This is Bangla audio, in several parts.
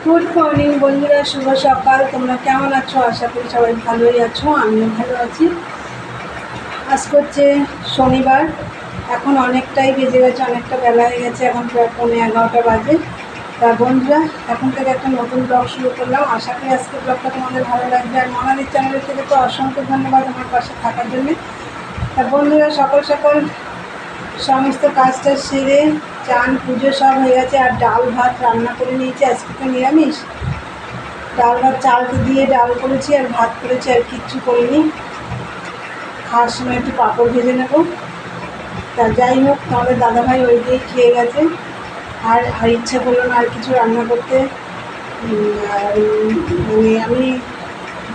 গুড মর্নিং বন্ধুরা, শুভ সকাল। তোমরা কেমন আছো? আশা করি সবাই ভালোই আছো, আমিও ভালো আছি। আজকে হচ্ছে শনিবার, এখন অনেকটাই বেজে গেছে, অনেকটা বেলা হয়ে গেছে, এখন প্রায় 11:15 বাজে। তা বন্ধুরা, এখন থেকে একটা নতুন ব্লগ শুরু করলাম। আশা করি আজকে ব্লগটা তোমাদের ভালো লাগবে। আর মনালির চ্যানেলের থেকে তো অসংখ্য ধন্যবাদ আমার পাশে থাকার জন্যে। তা বন্ধুরা, সকাল সকাল সমস্ত কাজটা সেরে চান পুজো সব হয়ে গেছে, আর ডাল ভাত রান্না করে নিয়েছি। আজকে তো নিরামিষ, ডাল ভাত চালতে দিয়ে ডাল করেছি আর ভাত করেছি, আর কিচ্ছু করিনি। খাওয়ার সময় একটু পাঁপড় ভেজে নেব। তা যাই হোক, তোমাদের দাদাভাই ওই দিয়েই খেয়ে গেছে, আর ইচ্ছে করলো না আর কিছু রান্না করতে। মানে আমি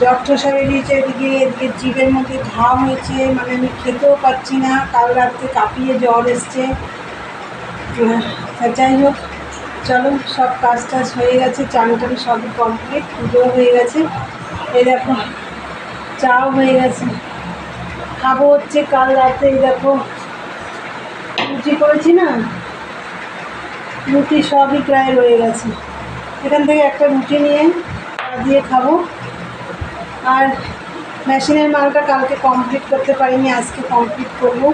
জ্বর ঠসা বেরিয়েছে, এদিকে জিভের মধ্যে ঘাম হয়েছে, মানে আমি খেতেও পাচ্ছি না। কাল রাত্রে কাঁপিয়ে জ্বর এসছে। যাই হোক, চলো, সব কাজ টাজ হয়ে গেছে, চান টান সবই কমপ্লিট, পুজোও হয়ে গেছে। এই দেখো, চাও হয়ে গেছে, খাবো হচ্ছে কাল রাতে। এই দেখো, রুটি করেছি না, রুটি সবই প্রায় রয়ে গেছে। এখান থেকে একটা রুটি নিয়ে দিয়ে খাবো। আর মেশিনের মালটা কালকে কমপ্লিট করতে পারিনি, আজকে কমপ্লিট করবো।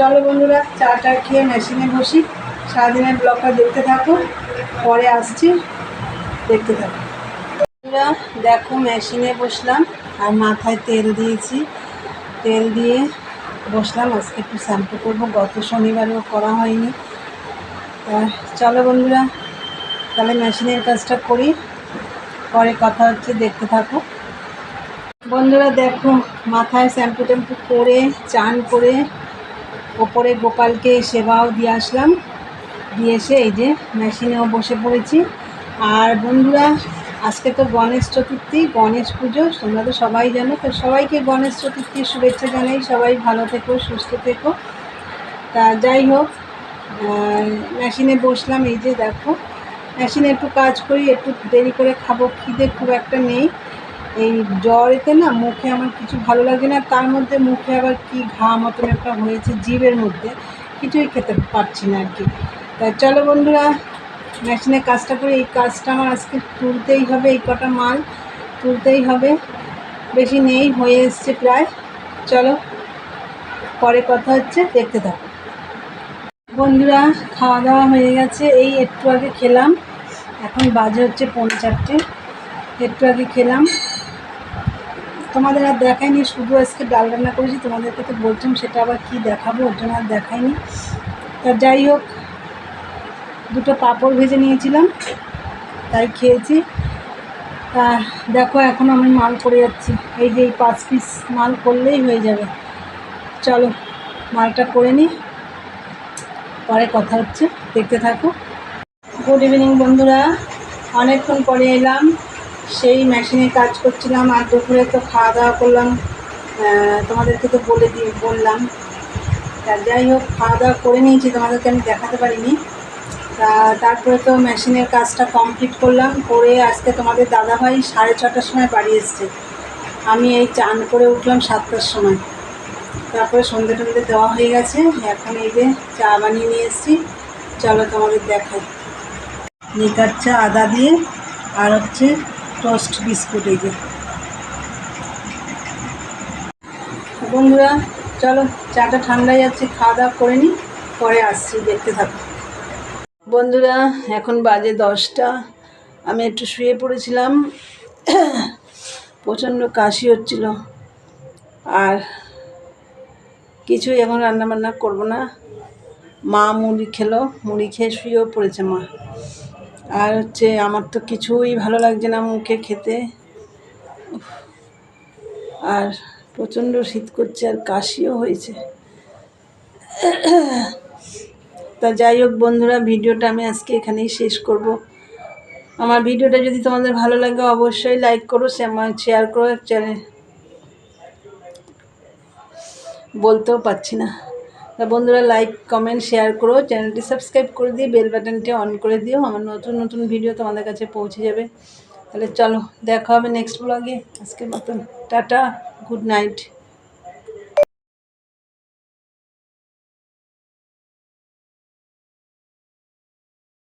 চলো বন্ধুরা, চাটা খেয়ে মেশিনে বসি। সারাদিনের ব্লগটা দেখতে থাকো, পরে আসছি, দেখতে থাকো। বন্ধুরা দেখো, মেশিনে বসলাম আর মাথায় তেল দিয়েছি। তেল দিয়ে বসলাম, আজকে একটু শ্যাম্পু করবো, গত শনিবারেও করা হয়নি। চলো বন্ধুরা, তাহলে মেশিনের কাজটা করি, পরে কথা হচ্ছে, দেখতে থাকো। বন্ধুরা দেখো, মাথায় শ্যাম্পু ট্যাম্পু করে চান করে ওপরে গোপালকে সেবাও দিয়ে আসলাম। দিয়ে এসে এই যে মেশিনেও বসে পড়েছি। আর বন্ধুরা, আজকে তো গণেশ চতুর্থী, গণেশ পুজো, তোমরা তো সবাই জানো। তো সবাইকে গণেশ চতুর্থীর শুভেচ্ছা জানাই। সবাই ভালো থেকো, সুস্থ থেকো। তা যাই হোক, মেশিনে বসলাম। এই যে দেখো, মেশিনে একটু কাজ করি, একটু দেরি করে খাবো, খিদে খুব একটা নেই। এই জ্বরেতে না মুখে আমার কিছু ভালো লাগে না, তার মধ্যে মুখে আবার কি ঘা মতন একটা হয়েছে জিভের মধ্যে, কিছুই খেতে পারছি না আর কি। তা চলো বন্ধুরা, মেশিনে কাজটা করি। এই কাজটা আমার আজকে তুলতেই হবে, এই কটা মাল তুলতেই হবে, বেশি নেই, হয়ে এসছে প্রায়। চলো, পরে কথা হচ্ছে, দেখতে থাকো। বন্ধুরা, খাওয়া দাওয়া হয়ে গেছে, এই একটু আগে খেলাম, এখন বাজে হচ্ছে 4:45। একটু আগে খেলাম, তোমাদের আর দেখাইনি, শুধু আজকে ডাল রান্না করেছি। তোমাদেরকে তো বলছিলাম সেটা আবার কি দেখাবো, ওর জন্য আর দেখাইনি। তা যাই হোক, দুটো পাঁপড় ভেজে নিয়েছিলাম, তাই খেয়েছি। তা দেখো, এখন আমি মাল করে যাচ্ছি। এই যে এই 5 পিস মাল করলেই হয়ে যাবে। চলো, মালটা করে নিই, পরে কথা হচ্ছে, দেখতে থাকো। গুড ইভিনিং বন্ধুরা, অনেকক্ষণ পরে এলাম। সেই মেশিনে কাজ করছিলাম, আর দুপুরে তো খাওয়া দাওয়া করলাম, তোমাদেরকে তো বললাম। তা যাই হোক, খাওয়া দাওয়া করে নিয়েছি, তোমাদেরকে আমি দেখাতে পারিনি। তারপরে তো মেশিনের কাজটা কমপ্লিট করলাম, করে আজকে তোমাদের দাদাভাই 6:30টার সময় বাড়ি এসছে। আমি এই চান করে উঠলাম 7টার সময়। তারপরে সন্ধ্যে টন্ধে দেওয়া হয়ে গেছে, এখন এই যে চা বানিয়ে নিয়ে এসেছি। চলো তোমাদের দেখাই। লিকার চা আদা দিয়ে, আর হচ্ছে টোস্ট বিস্কুট। এই যে বন্ধুরা, চলো, চাটা ঠান্ডা যাচ্ছে, খাওয়া দাওয়া করে নিই, পরে আসছি, দেখতে থাকো। বন্ধুরা, এখন বাজে 10টা। আমি একটু শুয়ে পড়েছিলাম, প্রচণ্ড কাশি হচ্ছিল, আর কিছুই এখন রান্নাবান্না করবো না। মা মুড়ি খেলো, মুড়ি খেয়ে শুয়েও পড়েছে মা। আর হচ্ছে আমার তো কিছুই ভালো লাগছে না মুখে খেতে, আর প্রচণ্ড শীত করছে, আর কাশিও হয়েছে। তা যাই হোক বন্ধুরা, ভিডিওটা আমি আজকে এখানেই শেষ করব। আমার ভিডিওটা যদি তোমাদের ভালো লাগে অবশ্যই লাইক করো, শেয়ার করো। চ্যানেল বলতেও পারছি না। তা বন্ধুরা, লাইক কমেন্ট শেয়ার করো, চ্যানেলটি সাবস্ক্রাইব করে দিয়ে বেল বাটনটি অন করে দিও, আমার নতুন নতুন ভিডিও তোমাদের কাছে পৌঁছে যাবে। তাহলে চলো, দেখা হবে নেক্সট ব্লগে। আজকের মতন টাটা, গুড নাইট।